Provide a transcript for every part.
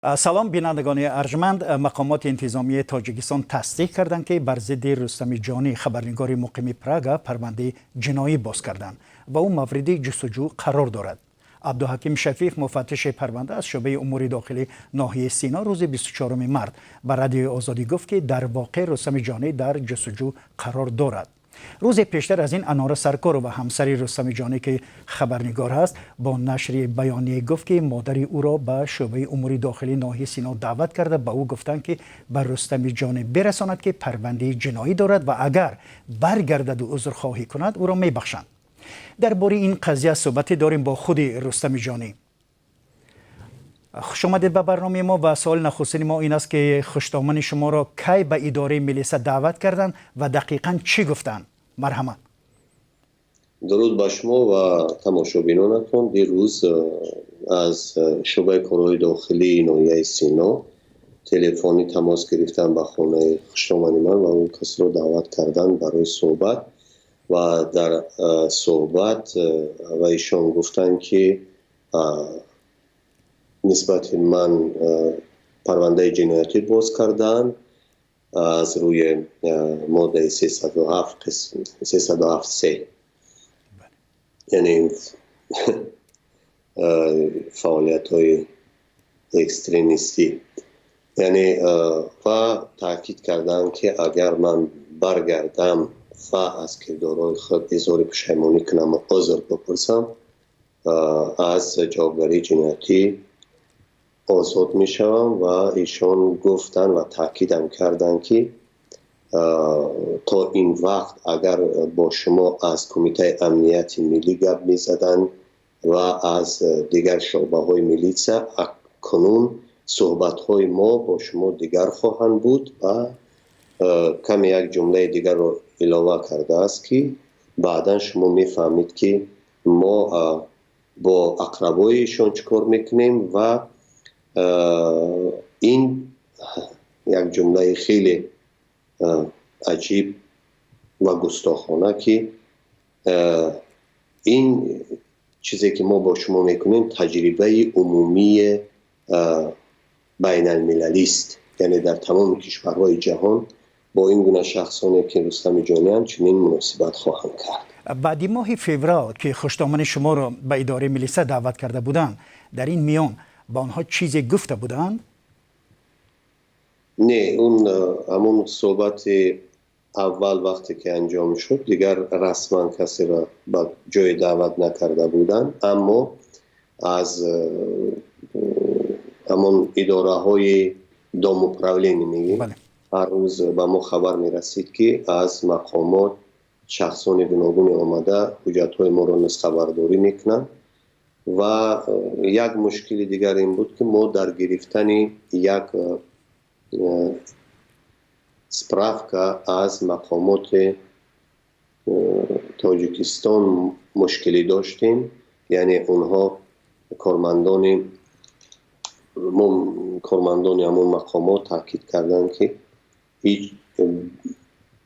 سلام بینندگان ارجمند. مقامات انتظامی تاجیکستان تصدیق کردند که بر ضد رستم جانی خبرنگار مقیم پراگ پرونده جنایی باز کردند و او مورد جستجو قرار دارد. عبدالحکیم شفیق مفتش پرونده از شعبه امور داخلی ناحیه سینا روز 24 مارس به رادیو آزادی گفت که در واقع رستم جانی در جستجو قرار دارد. روز پیشتر از این انار سرکار و همسری رستم جانی که خبرنگار است با نشر بیانیه گفت که مادر او را به شعبه امور داخلی ناحیه سینا دعوت کرده. به او گفتند که بر رستم جانی برساند که پرونده جنایی دارد و اگر برگردد و عذرخواهی کند او را میبخشند. درباره این قضیه صحبت داریم با خود رستم جانی. خوش آمدید به برنامه ما و سوال نخستین ما این است که خوشتامن شما را کی به اداره ملیسا دعوت کردند و دقیقاً چی گفتند؟ مرحمت. درود بر شما و تماشابینانتون. دیروز از شعبه کارهای داخلی ناحیه سینا تلفنی تماس گرفتن به خانه خوشتامن من و اون کس را دعوت کردن برای صحبت و در صحبت و ایشان گفتن که نسبت من پرونده جنایتی باز کردن از روی ماده 307 یعنی فعالیت های اکستریمیستی، یعنی و تاکید کردن که اگر من برگردم و از کردارهای خود اظهار پشیمانی کنم و عذر بپرسم از جوابداری جنایتی آزاد می شوم. و ایشان گفتن و تاکیدم کردن که تا این وقت اگر با شما از کمیته امنیت ملی گپ می زدن و از دیگر شعبه های میلیسا، کنون صحبت های ما با شما دیگر خواهند بود. و کمی یک جمله دیگر رو علاوه کرده است که بعدا شما می فهمید که ما با اقربایشان چکار میکنیم. و این یک جمله خیلی عجیب و گستاخانه که این چیزی که ما با شما میکنیم تجربه عمومی بین المللی است، یعنی در تمام کشورهای جهان با این گونه شخصانی که رستم جانی چنین مناسبت خواهند کرد. بعد ماه فوریه که خوشتامن شما را به اداره ملیسا دعوت کرده بودند، در این میان با آنها چیزی گفته بودند؟ نه، همون صحبت اول وقتی که انجام شد دیگر رسما کسی را به جای دعوت نکرده بودند، اما از همون اداره های داموپراولینی میگیم هر روز به ما خبر میرسید که از مقامات شخصان گوناگون آمده حجت های ما را نسخبرداری میکنند. و یک مشکل دیگر این بود که ما در گرفتن یک سپرافکا از مقامات تاجیکستان مشکلی داشتیم، یعنی اونها کارمندان همون مقامات تاکید کردن که هیچ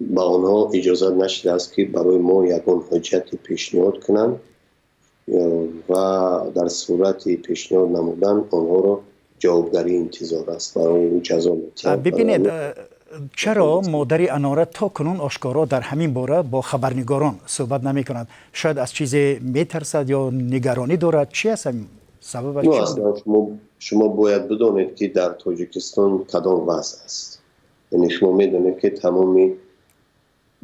با اونها اجازه نشده است که برای ما یکون حجت پیشنهاد کنند و در صورت پیشنهاد نمودن آنها را جوابداری انتظار است برای جزا. ببینید چرا مادر اناره تا کنون آشکارا در همین باره با خبرنگاران صحبت نمی کند؟ شاید از چیزی میترسد یا نگرانی دارد؟ چی است سببش؟ نه، اصلا شما باید بدونید که در تاجیکستان کدام وضع است. یعنی شما میدونید که تمامی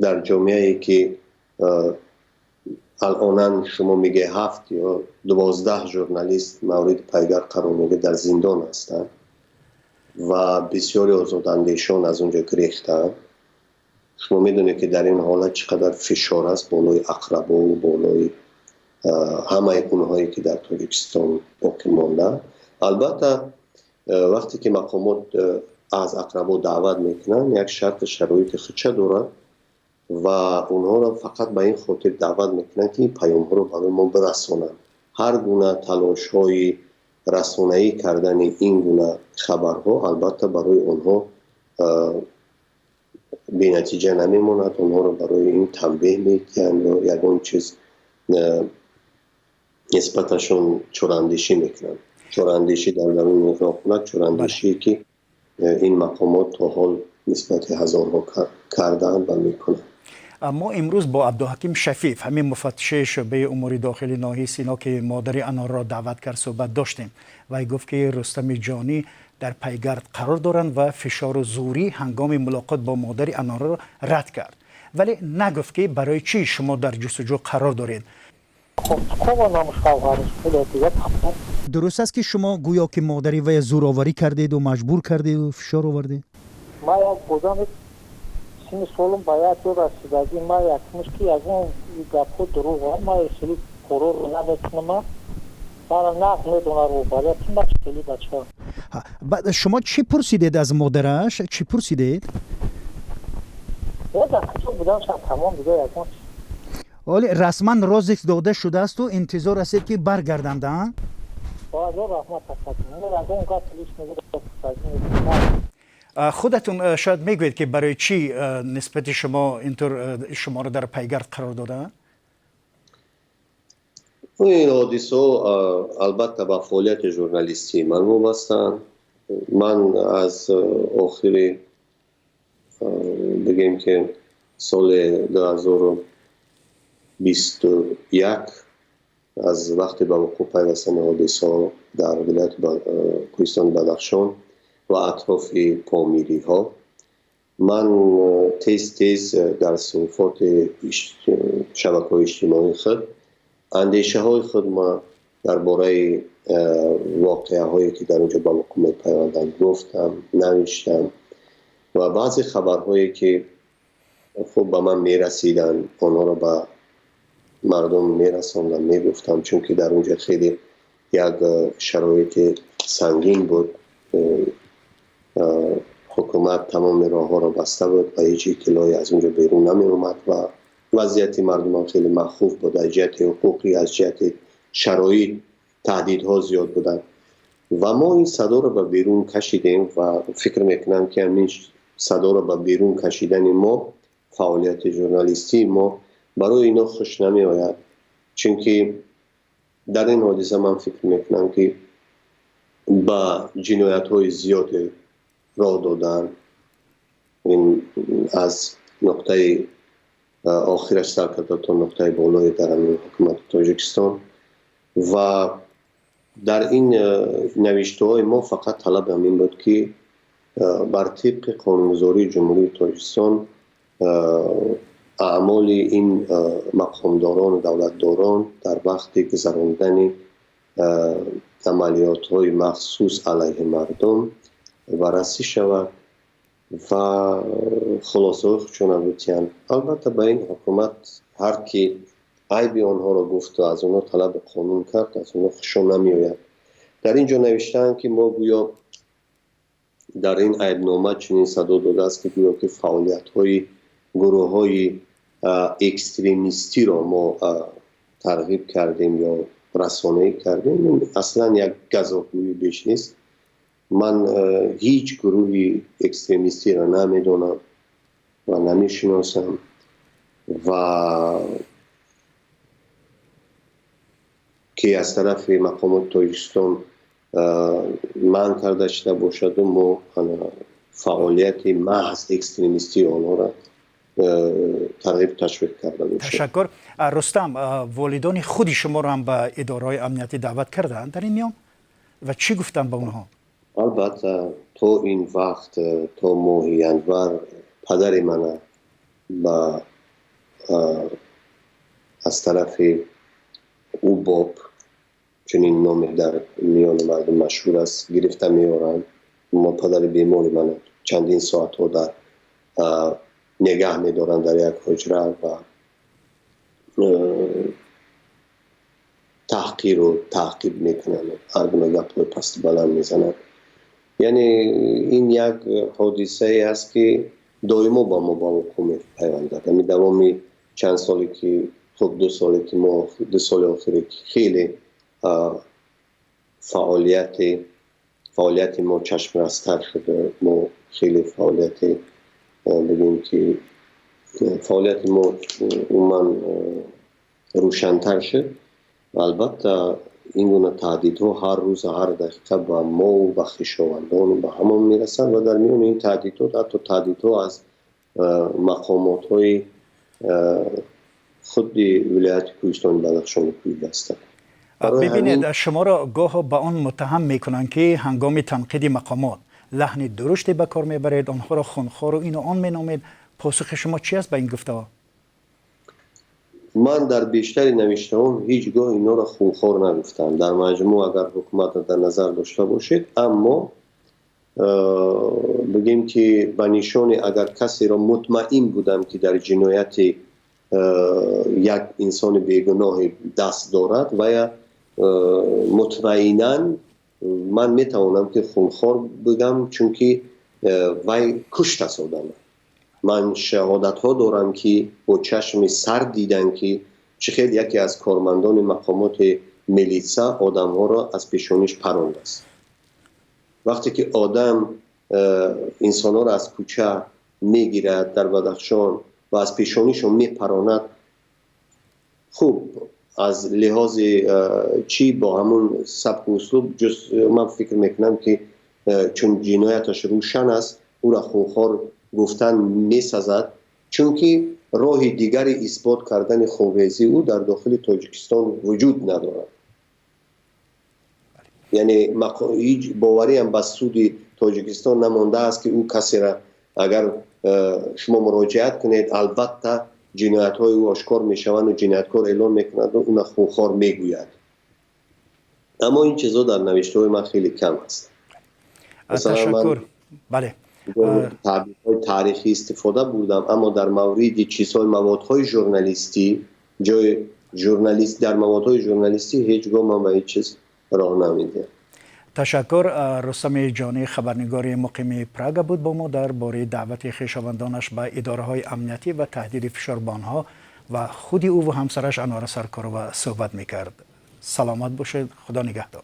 در جامعه‌ای که الان شما میگه 7 یا 12 ژورنالیست مورد پیگر قرار میگه در زندان هستند و بسیاری آزاداندیشان از اونجا گریختند. شما میدونید که در این حالت چقدر فشار است بالای اقربا و بالای همه اونهایی که در تاجیکستان باقی مانده. البته وقتی که مقامات از اقربا دعوت میکنن یک شرط شرایط خودشه دارد و اونها را فقط به این خاطر دعوت میکنن که این پیام ها رو برای ما برسونن. هر گونه تلاش های رسانه‌ای کردن این گونه خبرها البته برای اونها بی نتیجه نمیموند. اونها رو برای این تنبیه میکنن یا یکون چیز نسبتشون چراندیشی میکنن. چوراندیشی در درون حکومت، چوراندیشی که این مقامات تا حال نسبت هزارها کردن و میکنن. ما امروز با عبدالحکیم شفیف، همین مفتش شعبه امور داخلی ناحیه سینا که مادر انار را دعوت کرد صحبت داشتیم و ای گفت که رستم جانی در پیگرد قرار دارند و فشار زوری هنگام ملاقات با مادر انار را رد کرد، ولی نگفت که برای چی شما در جستجو قرار دارید. درست است که شما گویا که مادری و زورآوری کردید و مجبور کردید و فشار آوردید؟ ما یک بودم سین سالم باید رو رسیدگی ما یک مشکی از اون گپو دروغ ما سری قرار رو نمیتونم برای نقل میدونه رو باید این بچه بچه ها. بعد شما چی پرسیدید از مادرش؟ چی پرسیدید؟ یا در کجا بودم شد تمام دیگه یک مشکی. ولی رسما رازش داده شده است و انتظار است که برگردند. باید رو رحمت تکتیم از اون گفت لیش میگه خودتون شاید میگوید که برای چی نسبت شما اینطور شما رو در پیگرد قرار دادن؟ این حادثه البته با فعالیت ژورنالیستی من وابسته‌اند. من از آخر بگیم که سال 2021 از وقتی به وقوع پیوستن حادثه در ولایت کوهستان بدخشان و اطراف پامیری ها من تیز در صحفات شبکه‌های اجتماعی خود اندیشه های خود ما درباره واقعه هایی که در اونجا با حکومت پیوندند گفتم، نوشتم و بعضی خبرهایی که خوب به من میرسیدن آنها را به مردم میرساندم میگفتم، چون که در اونجا خیلی یک شرایط سنگین بود. حکومت تمام راه ها را بسته بود و هیچ اطلاعی از اونجا بیرون نمی اومد و وضعیت مردم خیلی مخوف بود. از جهت حقوقی، از جهت شرایط تهدیدها زیاد بودن و ما این صدا را به بیرون کشیدیم و فکر میکنم که همین صدا را به بیرون کشیدن ما، فعالیت ژورنالیستی ما برای اینا خوش نمی آید، چون که در این حادثه من فکر میکنم که با جنایت های زیاد راه دادن. این از نقطه آخرش سر کرده تا نقطه بالای در حکومت تاجیکستان و در این نوشته های ما فقط طلب همین بود که بر طبق قانونگذاری جمهوری تاجیکستان اعمال این مقامداران و دولتداران در وقت گذراندن عملیات های مخصوص علیه مردم بررسی شود و خلاصه خودشون بودن. البته به این حکومت هر کی عیب آنها را گفت و از آنها طلب قانون کرد از آنها خوششون نمی آید. در اینجا نوشتن که ما گویا در این عیبنامه چنین صدا داده است که گویا که فعالیت های گروه های اکستریمیستی را ما ترغیب کردیم یا رسانه‌ای کردیم. اصلا یک گزافگویی بیش نیست. من هیچ گروهی اکستریمیستی را نمیدونم و نمیشناسم و که از طرف مقامات تاجیکستان من کرده شده باشد و ما فعالیت محض اکستریمیستی آنها را ترغیب تشویق کرده باشد. تشکر. رستم، والدان خودی شما را هم به اداره‌های امنیتی دعوت کردند در این میان و چی گفتن به اونها؟ البته تا این وقت تا ماهی انور پدر من با از طرف او باب چنین نام در میان مردم مشهور است گرفته میارند. ما پدر بیمار من چندین ساعت ها در نگه میدارند در یک حجره و تحقیر و تعقیب میکنند، هر گونه گپ پست بلند میزنند. یعنی این یک حادثه است که دائما با ما با حکومت پیوند دارد. یعنی دوامی چند سالی که خب 2 سالی که ما 2 سال آخری که خیلی فعالیت ما چشم رستر شده. ما خیلی فعالیت بگیم که فعالیت ما من روشن‌تر شد. البته این گونه تهدیدها هر روز هر دقیقه به ما و به خویشاوندان و به همان میرسند و در میان این تهدیدها حتی تهدیدها از مقامات های خود ولایت کوهستان بدخشان کویر هستند. ببینید شما را گاه به آن متهم میکنند که هنگام تنقید مقامات لحن درشتی به کار میبرید، آنها را خونخوار و این و آن مینامید. پاسخ شما چی است به این گفته ها؟ من در بیشتر نوشته هم هیچگاه اینا را خونخوار نگفتم. در مجموع اگر حکومت در نظر داشته باشید، اما بگیم که به نشان اگر کسی را مطمئن بودم که در جنایت یک انسان بیگناه دست دارد و یا مطمئنا من میتوانم که خونخوار بگم، چون که وی کشت است آدم. من شهادت ها دارم که با چشم سر دیدن که چقدر یکی از کارمندان مقامات میلیسا آدم ها را از پیشانیش پراند است. وقتی که آدم انسان ها را از کوچه میگیرد در بدخشان و از پیشانیشون میپراند، خوب از لحاظ چی با همون سبک و اسلوب من فکر میکنم که چون جنایتش روشن است او را خونخوار گفتن میسازد، چون که راه دیگری اثبات کردن خونریزی او در داخل تاجیکستان وجود ندارد. یعنی هیچ باوری هم به سود تاجیکستان نمانده است که او کسی را اگر شما مراجعت کنید البته جنایت های او آشکار می شوند و جنایتکار اعلام میکند و اون خونخوار میگوید. اما این چیزا در نوشته های من خیلی کم است. تشکر. بله، تعبیرهای تاریخی استفاده بودم، اما در مورد چیزهای موادهای ژورنالیستی، جای ژورنالیست در موادهای ژورنالیستی هیچگاه من به هیچ چیز راه نمیدم. تشکر. رستم جانی خبرنگار مقیم پراگ بود با ما درباره دعوت خویشاوندانش به اداره های امنیتی و تهدید فشار به آنها و خود او و همسرش انوار سرکارова صحبت میکرد. سلامت باشید. خدا نگهدار.